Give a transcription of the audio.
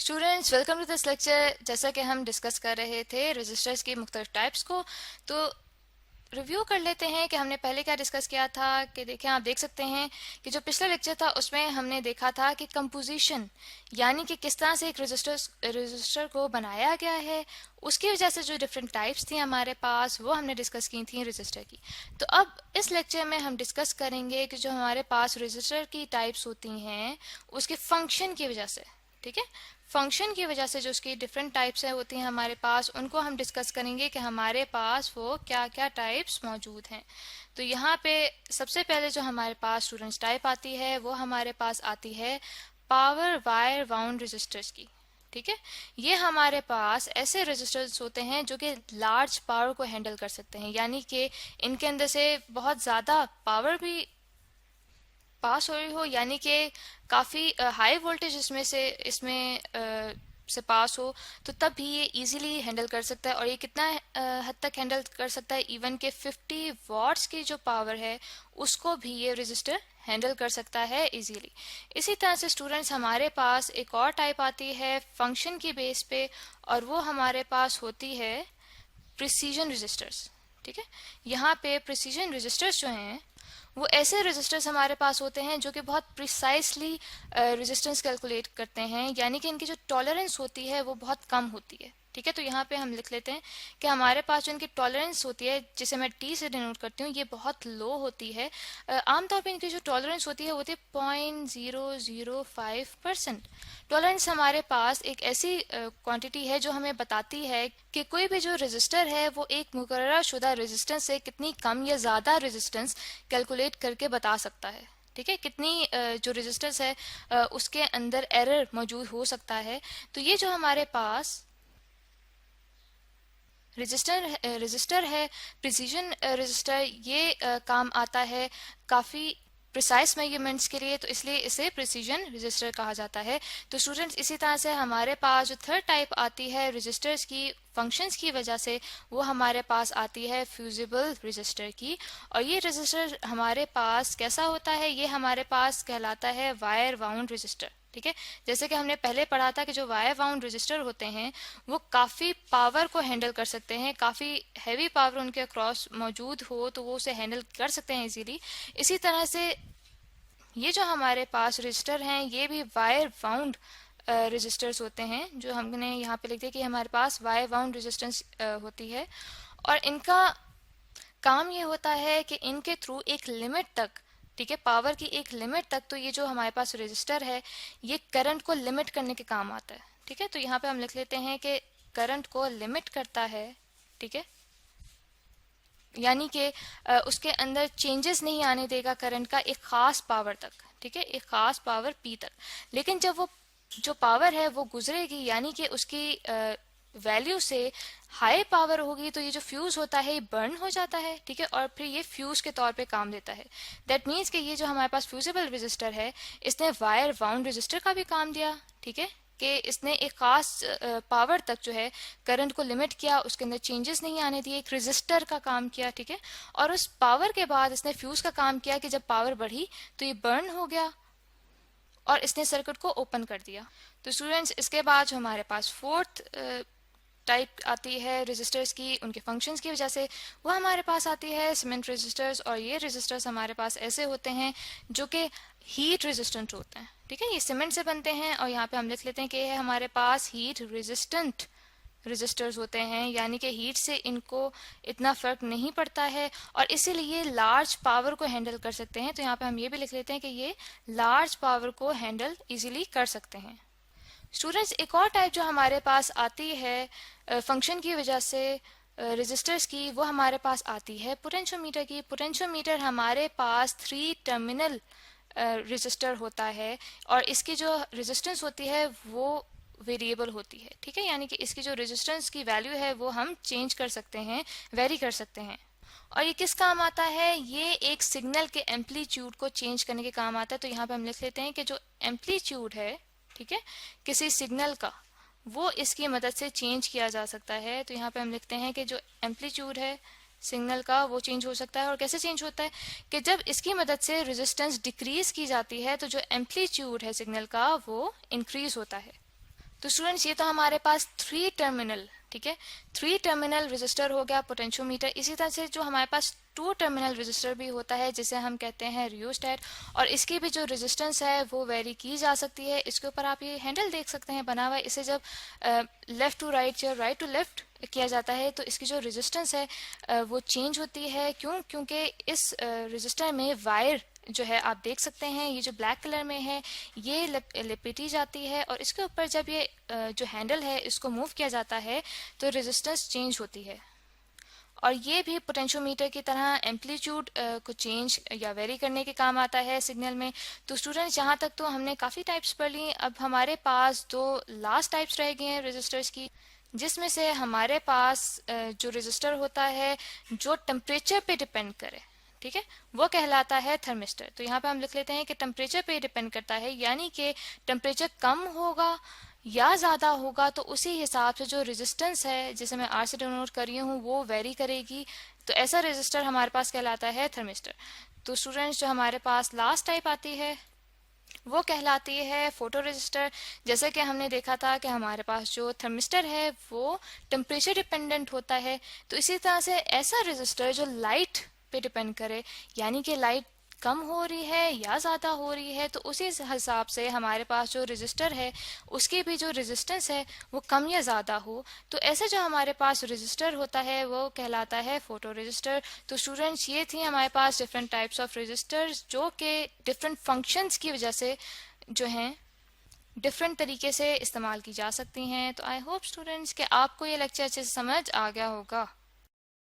Students welcome to this lecture. जैसा कि हम डिस्कस कर रहे थे रजिस्टर्स की मुख्तलिफ टाइप्स को, तो रिव्यू कर लेते हैं कि हमने पहले क्या डिस्कस किया था। कि देखें, आप देख सकते हैं कि जो पिछला लेक्चर था उसमें हमने देखा था कि कंपोजिशन यानी कि किस तरह से एक रजिस्टर को बनाया गया है, उसकी वजह से जो डिफरेंट टाइप्स थी हमारे पास वो हमने डिस्कस की थी रजिस्टर की। तो अब इस लेक्चर में हम डिस्कस करेंगे कि जो हमारे पास रजिस्टर की टाइप्स होती हैं उसके फंक्शन की वजह से, ठीक है, फंक्शन की वजह से जो उसकी डिफरेंट टाइप्स है होती हैं हमारे पास, उनको हम डिस्कस करेंगे कि हमारे पास वो क्या क्या टाइप्स मौजूद हैं। तो यहाँ पे सबसे पहले जो हमारे पास स्टूडेंट्स टाइप आती है वो हमारे पास आती है पावर वायर वाउंड रजिस्टर्स की। ठीक है, ये हमारे पास ऐसे रजिस्टर्स होते हैं जो कि लार्ज पावर को हैंडल कर सकते हैं, यानी कि इनके अंदर से बहुत ज़्यादा पावर भी पास हो रही हो, यानी कि काफ़ी हाई वोल्टेज इसमें से पास हो, तो तब भी ये इजीली हैंडल कर सकता है। और ये कितना हद तक हैंडल कर सकता है, इवन के 50 वॉट्स की जो पावर है उसको भी ये रजिस्टर हैंडल कर सकता है इजीली। इसी तरह से स्टूडेंट्स हमारे पास एक और टाइप आती है फंक्शन की बेस पे, और वो हमारे पास होती है प्रिसीजन रजिस्टर्स। ठीक है, यहाँ पे प्रिसीजन रजिस्टर्स जो हैं वो ऐसे रेजिस्टर्स हमारे पास होते हैं जो कि बहुत प्रिसाइसली रेजिस्टेंस कैलकुलेट करते हैं, यानी कि इनकी जो टॉलरेंस होती है वो बहुत कम होती है। ठीक है, तो यहाँ पे हम लिख लेते हैं कि हमारे पास जो इनकी टॉलरेंस होती है, जिसे मैं टी से डिनोट करती हूँ, ये बहुत लो होती है। आमतौर पे इनकी जो टॉलरेंस होती है वो होती है 0.005%। टॉलरेंस हमारे पास एक ऐसी क्वांटिटी है जो हमें बताती है कि कोई भी जो रेजिस्टर है वो एक मुकर्रर शुदा रेजिस्टेंस से कितनी कम या ज़्यादा रेजिस्टेंस कैलकुलेट करके बता सकता है। ठीक है, कितनी जो रेजिस्टेंस है उसके अंदर एरर मौजूद हो सकता है। तो ये जो हमारे पास रजिस्टर है प्रिसीजन रजिस्टर, ये काम आता है काफ़ी प्रिसाइज मेजरमेंट्स के लिए, तो इसलिए इसे प्रिसीजन रजिस्टर कहा जाता है। तो स्टूडेंट्स इसी तरह से हमारे पास जो थर्ड टाइप आती है रजिस्टर्स की फंक्शंस की वजह से, वो हमारे पास आती है फ्यूजिबल रजिस्टर की। और ये रजिस्टर हमारे पास कैसा होता है, ये हमारे पास कहलाता है वायर वाउंड रजिस्टर। ठीक है, जैसे कि हमने पहले पढ़ा था कि जो वायर वाउंड रजिस्टर होते हैं वो काफ़ी पावर को हैंडल कर सकते हैं, काफ़ी हैवी पावर उनके अक्रॉस मौजूद हो तो वो उसे हैंडल कर सकते हैं इजीली। इसी तरह से ये जो हमारे पास रजिस्टर हैं ये भी वायर वाउंड रजिस्टर्स होते हैं, जो हमने यहाँ पे लिख दिया कि हमारे पास वायर वाउंड रेजिस्टेंस होती है। और इनका काम ये होता है कि इनके थ्रू एक लिमिट तक, ठीक है, पावर की एक लिमिट तक, तो ये जो हमारे पास रजिस्टर है ये करंट को लिमिट करने के काम आता है। ठीक है, तो यहाँ पे हम लिख लेते हैं कि करंट को लिमिट करता है। ठीक है, यानी कि उसके अंदर चेंजेस नहीं आने देगा करंट का एक खास पावर तक। ठीक है, एक खास पावर पी तक। लेकिन जब वो जो पावर है वो गुजरेगी, यानी कि उसकी वैल्यू से हाई पावर होगी, तो ये जो फ्यूज होता है ये बर्न हो जाता है। ठीक है, और फिर ये फ्यूज के तौर पे काम देता है। दैट मीन्स कि ये जो हमारे पास फ्यूजिबल रजिस्टर है इसने वायर वाउंड रजिस्टर का भी काम दिया। ठीक है, कि इसने एक खास पावर तक जो है करंट को लिमिट किया, उसके अंदर चेंजेस नहीं आने दिए, एक रजिस्टर का काम किया। ठीक है, और उस पावर के बाद इसने फ्यूज का काम किया कि जब पावर बढ़ी तो ये बर्न हो गया और इसने सर्किट को ओपन कर दिया। तो स्टूडेंट्स इसके बाद जो हमारे पास फोर्थ टाइप आती है रेजिस्टर्स की उनके फंक्शंस की वजह से, वो हमारे पास आती है सीमेंट रेजिस्टर्स। और ये रेजिस्टर्स हमारे पास ऐसे होते हैं जो कि हीट रेजिस्टेंट होते हैं। ठीक है, ये सीमेंट से बनते हैं और यहाँ पे हम लिख लेते हैं कि ये हमारे पास हीट रेजिस्टेंट रेजिस्टर्स होते हैं, यानी कि हीट से इनको इतना फर्क नहीं पड़ता है और इसीलिए लार्ज पावर को हैंडल कर सकते हैं। तो यहाँ पे हम ये भी लिख लेते हैं कि ये लार्ज पावर को हैंडल इजीली कर सकते हैं। स्टूडेंट्स एक और टाइप जो हमारे पास आती है फंक्शन की वजह से रेजिस्टर्स की, वो हमारे पास आती है पोटेंशियोमीटर की। पोटेंशियोमीटर हमारे पास 3 टर्मिनल रेजिस्टर होता है और इसकी जो रेजिस्टेंस होती है वो वेरिएबल होती है। ठीक है, यानी कि इसकी जो रेजिस्टेंस की वैल्यू है वो हम चेंज कर सकते हैं, वेरी कर सकते हैं। और ये किस काम आता है, ये एक सिग्नल के एम्पलीट्यूड को चेंज करने के काम आता है। तो यहाँ पे हम लिख लेते हैं कि जो एम्पलीट्यूड है, ठीक है, किसी सिग्नल का, वो इसकी मदद से चेंज किया जा सकता है। तो यहाँ पे हम लिखते हैं कि जो एम्पलीट्यूड है सिग्नल का वो चेंज हो सकता है। और कैसे चेंज होता है कि जब इसकी मदद से रेजिस्टेंस डिक्रीज की जाती है तो जो एम्पलीट्यूड है सिग्नल का वो इंक्रीज होता है। तो स्टूडेंट्स ये तो हमारे पास 3 टर्मिनल, ठीक है, 3 टर्मिनल रेजिस्टर हो गया पोटेंशियोमीटर। इसी तरह से जो हमारे पास 2 टर्मिनल रेजिस्टर भी होता है जिसे हम कहते हैं रियोस्टेट, और इसकी भी जो रेजिस्टेंस है वो वेरी की जा सकती है। इसके ऊपर आप ये हैंडल देख सकते हैं बना हुआ है। इसे जब लेफ्ट टू राइट या राइट टू लेफ्ट किया जाता है तो इसकी जो रेजिस्टेंस है वो चेंज होती है। क्यों? क्योंकि इस रेजिस्टर में वायर जो है आप देख सकते हैं, ये जो ब्लैक कलर में है ये लिपटी जाती है, और इसके ऊपर जब ये जो हैंडल है इसको मूव किया जाता है तो रेजिस्टेंस चेंज होती है। और ये भी पोटेंशियोमीटर की तरह एम्पलीट्यूड को चेंज या वेरी करने के काम आता है सिग्नल में। तो स्टूडेंट्स यहाँ तक तो हमने काफ़ी टाइप्स पढ़ ली। अब हमारे पास 2 लास्ट टाइप्स रह गए हैं रेजिस्टर्स की, जिसमें से हमारे पास जो रेजिस्टर होता है जो टेम्परेचर पे डिपेंड करे, ठीक है, वो कहलाता है थर्मिस्टर। तो यहाँ पे हम लिख लेते हैं कि टेम्परेचर पे डिपेंड करता है, यानी कि टेम्परेचर कम होगा या ज़्यादा होगा तो उसी हिसाब से जो रेजिस्टेंस है जिसे मैं आर से डिनोट कर रही हूँ वो वेरी करेगी। तो ऐसा रेजिस्टर हमारे पास कहलाता है थर्मिस्टर। तो स्टूडेंट्स जो हमारे पास लास्ट टाइप आती है वो कहलाती है फोटो रेजिस्टर। जैसे कि हमने देखा था कि हमारे पास जो थर्मिस्टर है वो टेम्परेचर डिपेंडेंट होता है, तो इसी तरह से ऐसा रेजिस्टर जो लाइट पे डिपेंड करे, यानी कि लाइट कम हो रही है या ज़्यादा हो रही है तो उसी हिसाब से हमारे पास जो रेजिस्टर है उसकी भी जो रेजिस्टेंस है वो कम या ज़्यादा हो। तो ऐसे जो हमारे पास रेजिस्टर होता है वो कहलाता है फोटो रेजिस्टर। तो स्टूडेंट्स ये थी हमारे पास डिफरेंट टाइप्स ऑफ रेजिस्टर्स जो कि डिफरेंट फंक्शंस की वजह से जो हैं डिफरेंट तरीके से इस्तेमाल की जा सकती हैं। तो आई होप स्टूडेंट्स कि आपको ये लेक्चर अच्छे से समझ आ गया होगा।